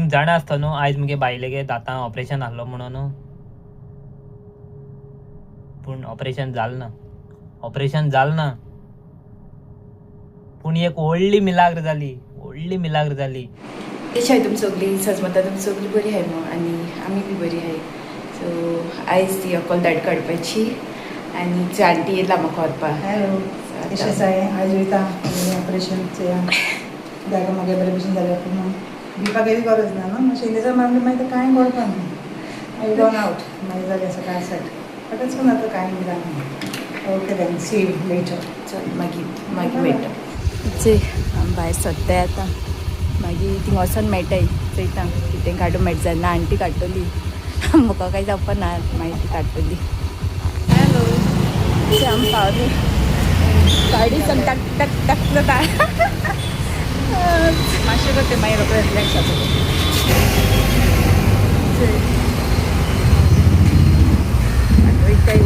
तुम जाणा आसता न्हू आयज मुगे बायलेगे दातां ऑपरेशन आहलो म्हणून पूण ऑपरेशन जालें ना पूण एक व्हडली मिलाग्र जाली कशी आहे तुमी सगळीं सजमता तुमी सगळीं बरी आहाय मग आणि आमी बी बरी आहाय. सो आयज ती अकल दाट काडपाची आनी जाणटी येयला म्हाका व्हरपाक. हॅलो कशें आसा आयज वयता ऑपरेशनचे जागा मागे बरे भशेन जाल्या पूण भिवपाक गरज ना न्हू मातशें इल्लें मागीर कांय कळपा न्हू आय गॉन आवट मागीर जालें सकाळ सायड ताकाच पूण आतां कांय जालें. Okay then see you later. चल मागीर मेळटा चे भायर सद्दा आतां मागीर थिंग वचोन मेळटाय चयता कितें काडूं मेळटा जेन्ना आंटी काडटली म्हाका कांय जावपा ना मागीर ती काडटली. हॅलो आमी पावली गाडी टक टक टक जाता मातशें करता मागीर रोखडें रिलॅक्स जाता. वयताय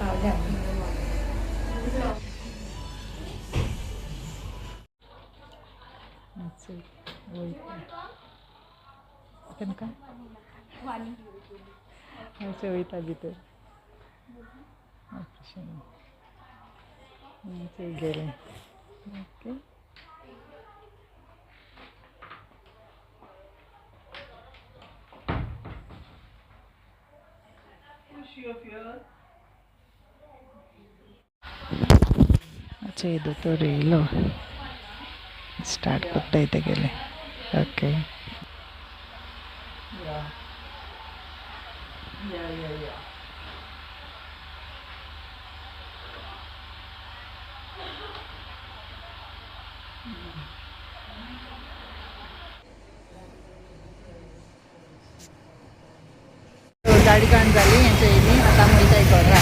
पावले आमी. अशें वयता भितर ऑपरेशन गेलें. ओके अच्छा ಇದು ತೋರಿ ಇಲ್ಲೋ ಸ್ಟಾರ್ಟ್ ಕೊಟ್ಟೈತೆ गेले. ओके गाडी काण जाली हेंच्या येयली आतां आमी वयताय घरा.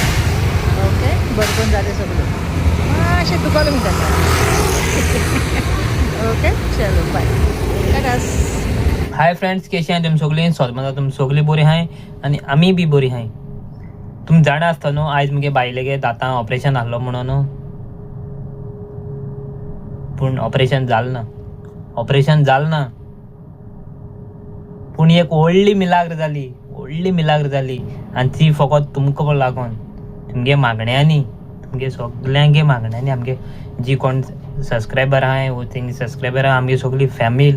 ओके बरकून जालें सगळें मातशें दुखोलें म्हणटा. ओके चलो बाय टाटास. हाय फ्रेंड्स कशी आहाय तुम सगळीं सोदमता तुम सगळीं बरी आहाय आनी आमी बी बरी आहाय. तुम जाणा आसता न्हू आयज मुगे बायलेगे दातां ऑपरेशन आहलो म्हणून पूण ऑपरेशन जालें ना पूण एक व्हडली मिलाग्र जाली आनी ती फकत तुमकां लागून तुमगे सगळ्यांगे मागण्यांनी आमगे जी कोण सबस्क्रायबर आहाय वो तेंगे सबस्क्रायबर आहा आमगे सगळी फॅमिली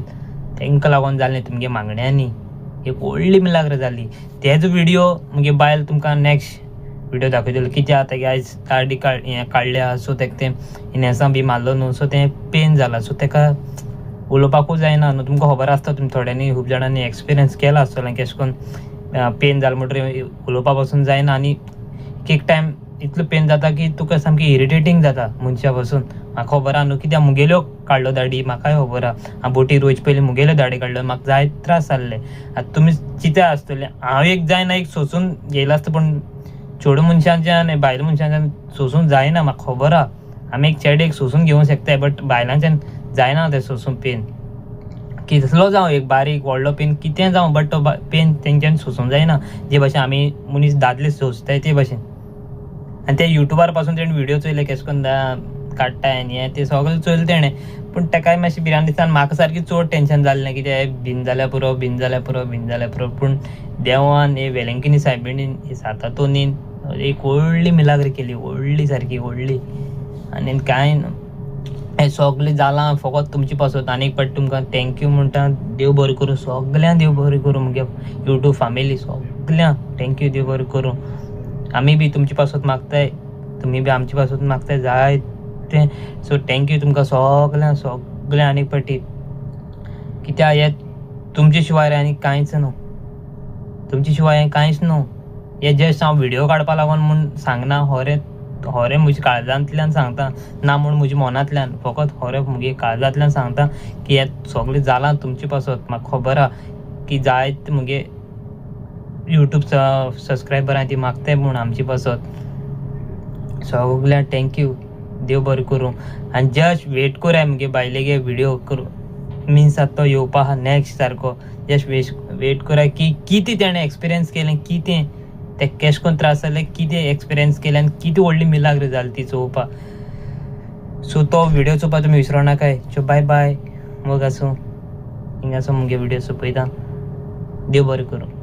तांकां लागून जालें तुमगे मागण्यांनी एक व्हडली मिलाग्र जाली. तेच व्हिडिओ मुगे बायल तुमकां नेक्स्ट व्हिडिओ दाखयतलो कित्याक आतां की आयज दाडी काडल्या सो तेका तें इनेसां बी मारलो न्हू सो तें पेन जाला सो तेका उलोवपाकूच जायना न्हू. तुमकां खबर आसता तुमी थोड्यांनी खूब जाणांनी एक्सपिरियन्स केला आसतलें केश कोन्न पेन जालें म्हणटरी उलोवपा पासून जायना आनी एक टायम इतलो पेन जाता की तुका सामकी इरिटेटींग जाता मनशा पासून. म्हाका खबर आहा न्हू कित्याक मुगेल्यो काडलो दाडी म्हाकाय खबर आहा. हांव बोटी रोज पयलीं मुगेल्यो दाडी काडल्यो म्हाका जाय त्रास जाल्ले. आतां तुमी चिंता आसतले हांव एक जायना एक सोंसून येयलो आसता पूण चेडू मनशांच्यान बायल मनशांच्यान सोंसून जायना म्हाका खबर आहा. आमी एक चेडे सोंसून घेवंक शकताय बट बायलांच्यान जायना तें सोंसून पेन कितलो जावं एक बारीक व्हडलो पेन कितें जावं बट तो पेन तेंच्यान सोंसूंक जायना जे भाशेन आमी मनीस दादले सोंसताय ते भाशेन. आनी ते युट्यूबार पासून तेणें व्हिडिओ चोयले केश कोन्न काडटाय आनी हें ते सगळें चोयलें तेणें पूण ताकाय मातशें भिरांत दिसता आनी म्हाका सारकी चड टेंशन जाल्लें कितें भिन जाल्यार पुरो पूण देवान हे वेलंकिनी सायबिणीन हे सातातोनीन एक व्हडली मिलाग्र केली व्हडली आनी कांय हें सगळें जालां फकत तुमची पासत. आनी एक फावटी तुमकां थँक्यू म्हणटा. देव बरें करूं सगळ्यांक देव बरें करूं मुगे यूट्यूब फॅमिली सगळ्यांक थँक्यू देव बरें करूं. आमी बी तुमची पासत मागताय तुमी बी आमची पासत मागताय जाय तें सो थँक्यू तुमकां सगळ्यांक आनी एक फावटी कित्याक हे तुमचे शिवाय आनी कांयच न्हू. हे जस्ट हांव व्हिडिओ काडपा लागून म्हूण सांगना होरें म्हज्या काळजांतल्यान सांगता ना म्हूण म्हज्या मनांतल्यान फकत होरें मुगे काळजांतल्यान सांगता की हें सगळें जालां तुमचे पासत. म्हाका खबर आहा की जायत मुगे यूट्यूब सबस्क्रायबर आहाय ती मागताय म्हूण आमची पासत. सगळ्यांक थँक्यू देव बरें करूं. आनी जस्ट वेट कोराय मुगे बायलेगे व्हिडिओ करूं मिन्स आतां तो येवपा आहा नेक्स्ट सारको. जस्ट वेट कोराय की कितें तेणें एक्सपिरियन्स केलें कितें ते केश कोन्न त्रास जाले कितें एक्सपिरियन्स केलें आनी कितें व्हडली मिलाग्र जाली ती चोवपा. सो तो व्हिडिओ चोवपा तुमी विसरो नाकाय. बाय बाय मोग आसूं. हिंगासो मुगे व्हिडिओ सोपयता देव बरें करूं.